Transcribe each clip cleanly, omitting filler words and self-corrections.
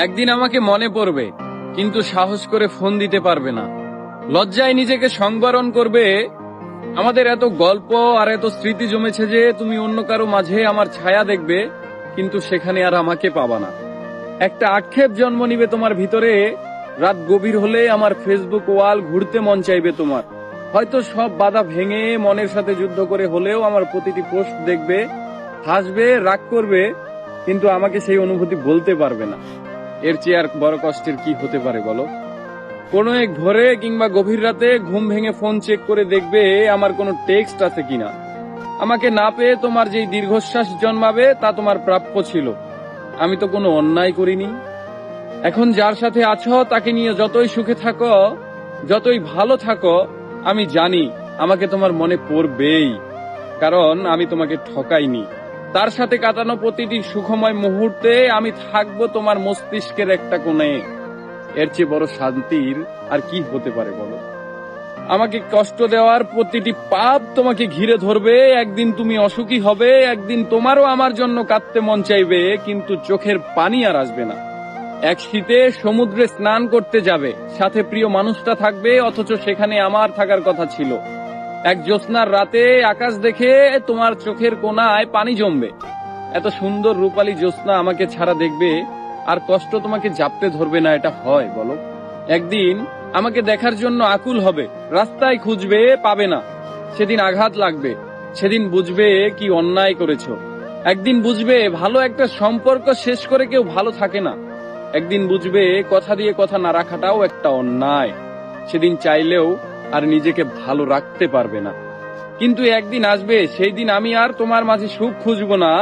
একদিন আমাকে মনে পড়বে, কিন্তু সাহস করে ফোন দিতে পারবে না। লজ্জায় নিজেকে সংবরণ করবে। আমাদের এত গল্প আর এত স্মৃতি জমেছে যে তুমি অন্য কারো মাঝে আমার ছায়া দেখবে, কিন্তু সেখানে আর আমাকে পাবা না। একটা আক্ষেপ জন্ম নিবে তোমার ভিতরে। রাত গভীর হলে আমার ফেসবুক ওয়াল ঘুরতে মন চাইবে তোমার। হয়তো সব বাধা ভেঙে মনের সাথে যুদ্ধ করে হলেও আমার প্রতিটি পোস্ট দেখবে, হাসবে, রাগ করবে, কিন্তু আমাকে সেই অনুভূতি বলতে পারবে না। এর চেয়ে আর বড় কষ্টের কি হতে পারে বলো? কোনো এক ভোরে কিংবা গভীর রাতে ঘুম ভেঙে ফোন চেক করে দেখবে আমার কোনো টেক্সট আছে কিনা। আমাকে না পেয়ে তোমার যেই দীর্ঘশ্বাস জন্মাবে তা তোমার প্রাপ্য ছিল। আমি তো কোনো অন্যায় করিনি। এখন যার সাথে আছো তাকে নিয়ে যতই সুখে থাকো, যতই ভালো থাকো, আমি জানি আমাকে তোমার মনে পড়বেই, কারণ আমি তোমাকে ঠকাইনি। তার সাথে কাটানো প্রতিটি সুখময় মুহূর্তে আমি থাকবো তোমার মস্তিষ্কের একটা কোণে। এর চেয়ে বড় শান্তির আর কি হতে পারে বলো? আমাকে কষ্ট দেওয়ার প্রতিটি পাপ তোমাকে ঘিরে ধরবে। একদিন তুমি অসুখী হবে, একদিন তোমারও আমার জন্য কাঁদতে মন চাইবে, কিন্তু চোখের পানি আর আসবে না। এক শীতে সমুদ্রে স্নান করতে যাবে, সাথে প্রিয় মানুষটা থাকবে, অথচ সেখানে আমার থাকার কথা ছিল। এক জ্যোৎস্নার রাতে আকাশ দেখে তোমার চোখের কোণায় পানি জমবে। এত সুন্দর রূপালী জ্যোৎস্না আমাকে ছাড়া দেখবে, আর কষ্ট তোমাকে জাপটে ধরবে না। এটা হয় বলো? একদিন আমাকে দেখার জন্য আকুল হবে, রাস্তায় খুঁজবে, পাবে না। সেদিন আঘাত লাগবে, সেদিন বুঝবে কি অন্যায় করেছো। একদিন বুঝবে ভালো একটা সম্পর্ক শেষ করে কেউ ভালো থাকে না। একদিন বুঝবে কথা দিয়ে কথা না রাখাটাও একটা অন্যায়। সেদিন চাইলেও আর নিজেকে ভালো রাখতে পারবে না। কিন্তু একদিন আসবে, সেই দিন আমি আর তোমার মাঝে সুখ খুঁজবো না।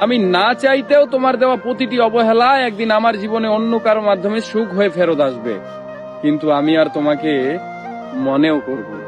আমি না চাইতেও তোমার দেওয়া প্রতিটি অবহেলা একদিন আমার জীবনে অন্য কারো মাধ্যমে সুখ হয়ে ফেরত আসবে, কিন্তু আমি আর তোমাকে মনেও করব না।